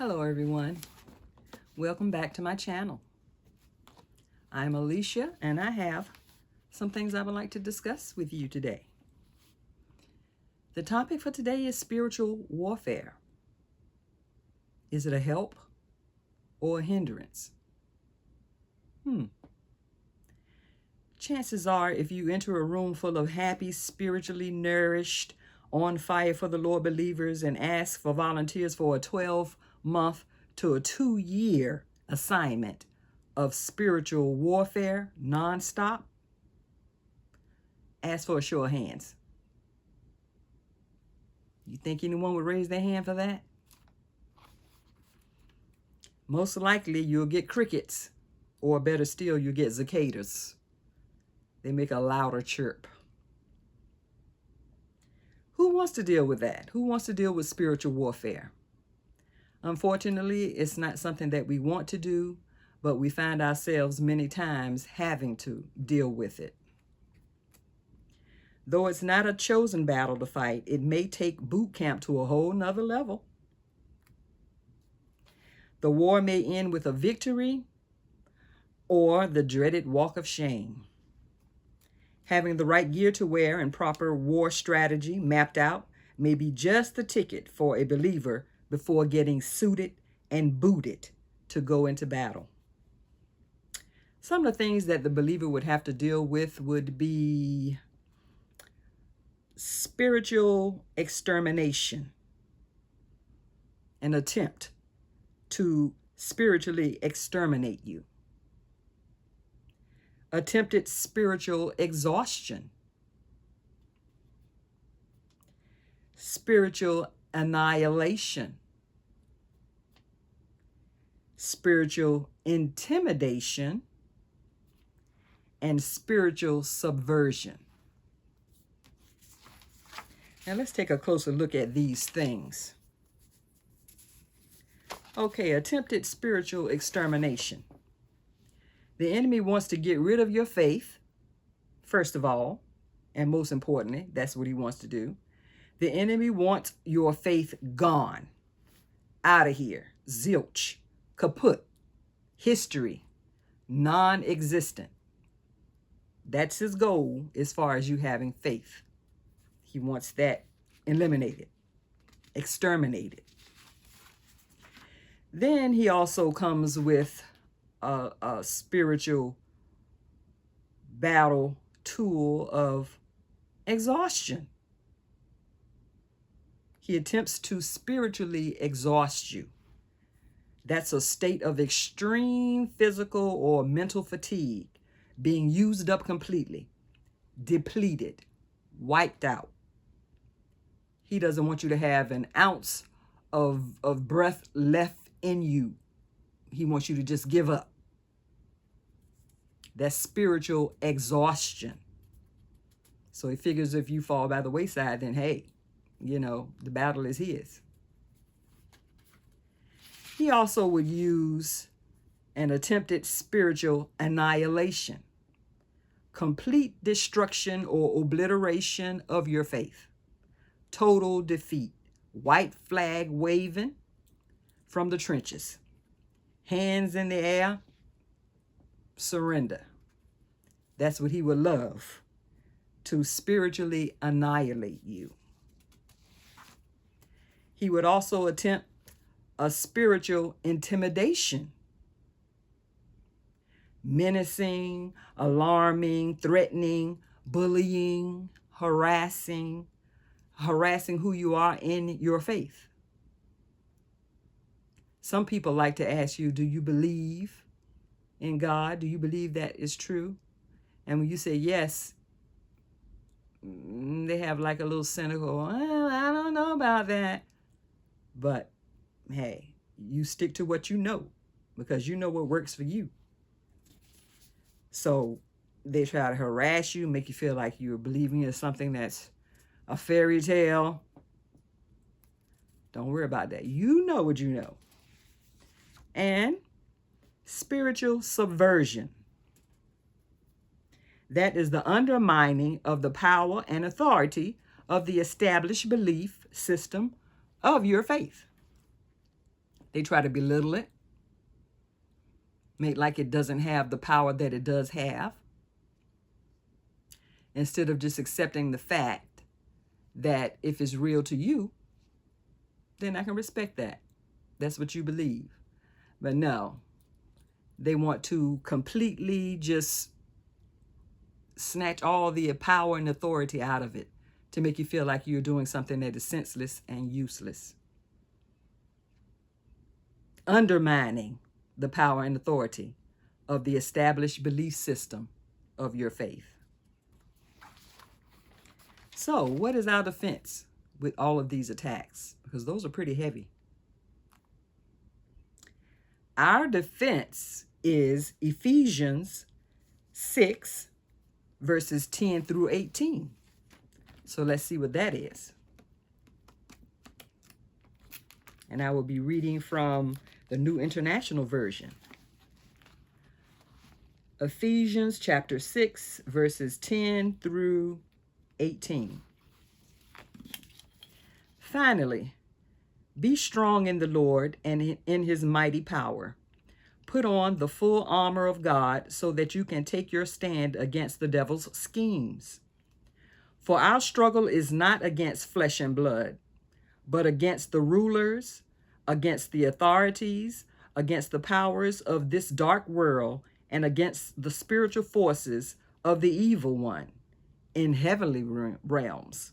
Hello everyone, welcome back to my channel. I'm Alicia and I have some things I would like to discuss with you today. The topic for today is spiritual warfare. Is it a help or a hindrance? Chances are if you enter a room full of happy, spiritually nourished, on fire for the Lord believers and ask for volunteers for a 12-month to a 2-year assignment of spiritual warfare nonstop, ask for a show of hands. You think anyone would raise their hand for that? Most likely you'll get crickets, or better still, you'll get cicadas. They make a louder chirp. Who wants to deal with that? Who wants to deal with spiritual warfare? Unfortunately, it's not something that we want to do, but we find ourselves many times having to deal with it. Though it's not a chosen battle to fight, it may take boot camp to a whole nother level. The war may end with a victory or the dreaded walk of shame. Having the right gear to wear and proper war strategy mapped out may be just the ticket for a believer before getting suited and booted to go into battle. Some of the things that the believer would have to deal with would be spiritual extermination, an attempt to spiritually exterminate you. Attempted spiritual exhaustion, spiritual annihilation, spiritual intimidation, and spiritual subversion. Now let's take a closer look at these things. Okay, attempted spiritual extermination. The enemy wants to get rid of your faith, first of all, and most importantly, that's what he wants to do. The enemy wants your faith gone, out of here, zilch, kaput, history, non-existent. That's his goal as far as you having faith. He wants that eliminated, exterminated. Then he also comes with a spiritual battle tool of exhaustion. He attempts to spiritually exhaust you. That's a state of extreme physical or mental fatigue, being used up completely, depleted, wiped out. He doesn't want you to have an ounce of breath left in you. He wants you to just give up. That's spiritual exhaustion. So he figures if you fall by the wayside, then hey, the battle is his. He also would use an attempted spiritual annihilation, complete destruction or obliteration of your faith, total defeat, white flag waving from the trenches, hands in the air, surrender. That's what he would love, to spiritually annihilate you. He would also attempt a spiritual intimidation, menacing, alarming, threatening, bullying, harassing who you are in your faith. Some people like to ask you, do you believe in God? Do you believe that is true? And when you say yes, they have like a little cynical, well, I don't know about that. But hey, you stick to what you know, because you know what works for you. So they try to harass you, make you feel like you're believing in something that's a fairy tale. Don't worry about that. You know what you know. And spiritual subversion. That is the undermining of the power and authority of the established belief system of your faith. They try to belittle it, make like it doesn't have the power that it does have, instead of just accepting the fact that if it's real to you, then I can respect that. That's what you believe. But no, they want to completely just snatch all the power and authority out of it to make you feel like you're doing something that is senseless and useless, undermining the power and authority of the established belief system of your faith. So, what is our defense with all of these attacks? Because those are pretty heavy. Our defense is Ephesians 6, verses 10 through 18. So let's see what that is. And I will be reading from the New International Version. Ephesians chapter 6, verses 10 through 18. Finally, be strong in the Lord and in his mighty power. Put on the full armor of God so that you can take your stand against the devil's schemes. For our struggle is not against flesh and blood, but against the rulers, against the authorities, against the powers of this dark world, and against the spiritual forces of the evil one in heavenly realms.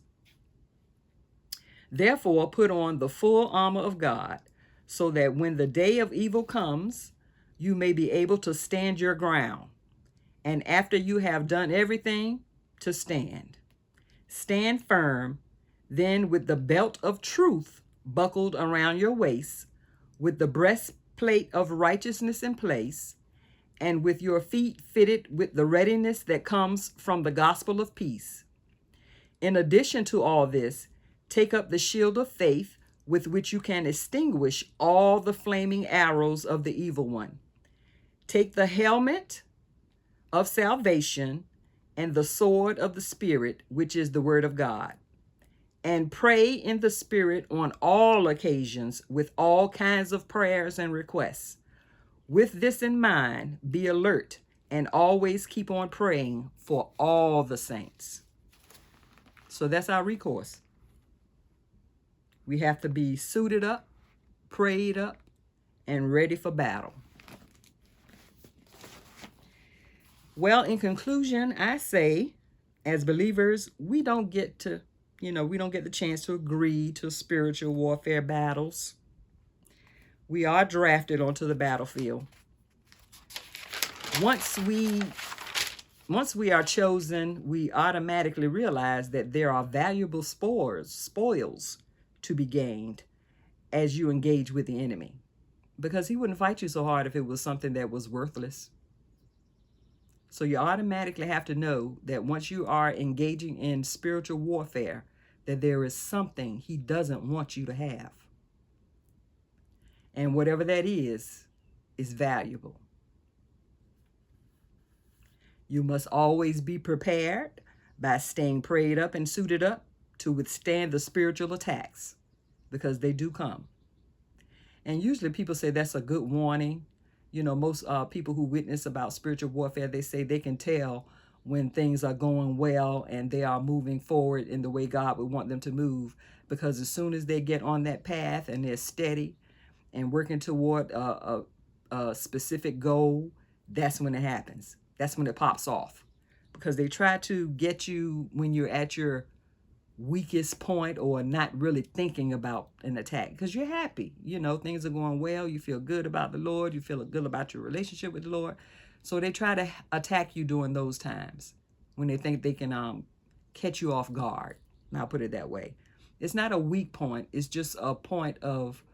Therefore, put on the full armor of God, so that when the day of evil comes, you may be able to stand your ground. And after you have done everything, to stand. Stand firm, then with the belt of truth buckled around your waist, with the breastplate of righteousness in place, and with your feet fitted with the readiness that comes from the gospel of peace. In addition to all this, take up the shield of faith with which you can extinguish all the flaming arrows of the evil one. Take the helmet of salvation and the sword of the Spirit, which is the word of God, and pray in the Spirit on all occasions with all kinds of prayers and requests. With this in mind, be alert and always keep on praying for all the saints. So that's our recourse. We have to be suited up, prayed up, and ready for battle. Well, in conclusion, I say, as believers, we don't get the chance to agree to spiritual warfare battles. We are drafted onto the battlefield. Once we are chosen, we automatically realize that there are valuable spoils to be gained as you engage with the enemy, because he wouldn't fight you so hard if it was something that was worthless. So you automatically have to know that once you are engaging in spiritual warfare, that there is something he doesn't want you to have. And whatever that is valuable. You must always be prepared by staying prayed up and suited up to withstand the spiritual attacks, because they do come. And usually people say that's a good warning. Most people who witness about spiritual warfare, they say they can tell when things are going well and they are moving forward in the way God would want them to move, because as soon as they get on that path and they're steady and working toward a specific goal, that's when it happens. That's when it pops off, because they try to get you when you're at your weakest point or not really thinking about an attack, because you're happy. Things are going well. You feel good about the Lord. You feel good about your relationship with the Lord. So they try to attack you during those times when they think they can catch you off guard. And I'll put it that way. It's not a weak point. It's just a point of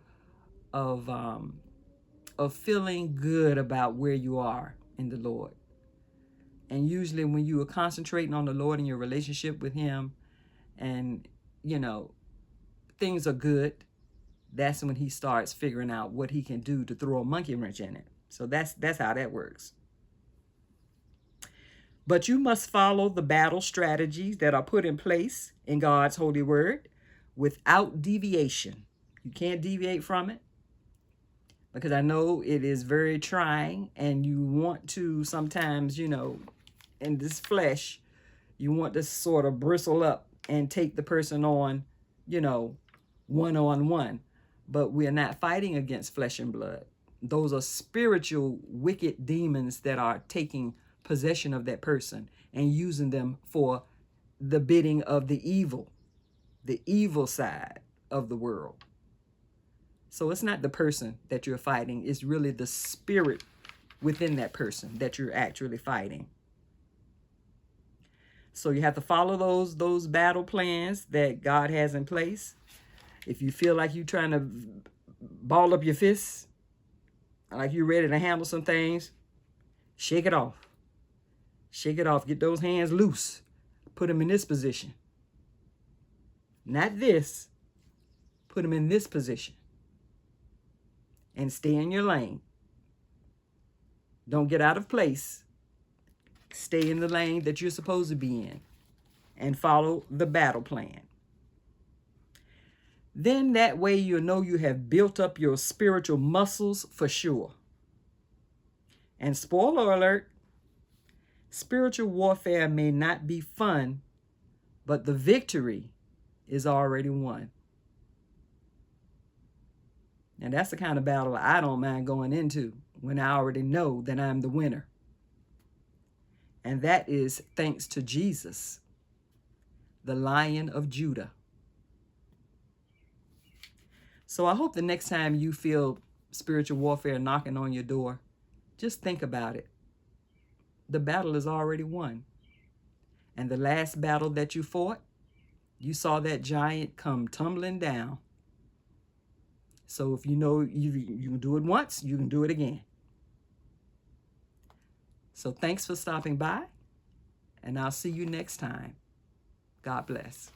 feeling good about where you are in the Lord. And usually when you are concentrating on the Lord and your relationship with him, and things are good, that's when he starts figuring out what he can do to throw a monkey wrench in it. So that's how that works. But you must follow the battle strategies that are put in place in God's holy word without deviation. You can't deviate from it. because I know it is very trying, and you want to sometimes, you know, in this flesh, you want to sort of bristle up and take the person on, you know, one-on-one. But we're not fighting against flesh and blood. Those are spiritual wicked demons that are taking possession of that person and using them for the bidding of the evil side of the world. So it's not the person that you're fighting. It's really the spirit within that person that you're actually fighting. So you have to follow those battle plans that God has in place. If you feel like you're trying to ball up your fists, like you're ready to handle some things, shake it off. Shake it off. Get those hands loose. Put them in this position. Not this. Put them in this position. And stay in your lane. Don't get out of place. Stay in the lane that you're supposed to be in. And follow the battle plan. Then that way you'll know you have built up your spiritual muscles for sure. And spoiler alert, spiritual warfare may not be fun, but the victory is already won. And that's the kind of battle I don't mind going into when I already know that I'm the winner. And that is thanks to Jesus, the Lion of Judah. So I hope the next time you feel spiritual warfare knocking on your door, just think about it. The battle is already won. And the last battle that you fought, you saw that giant come tumbling down. So if you know you can do it once, you can do it again. So thanks for stopping by, and I'll see you next time. God bless.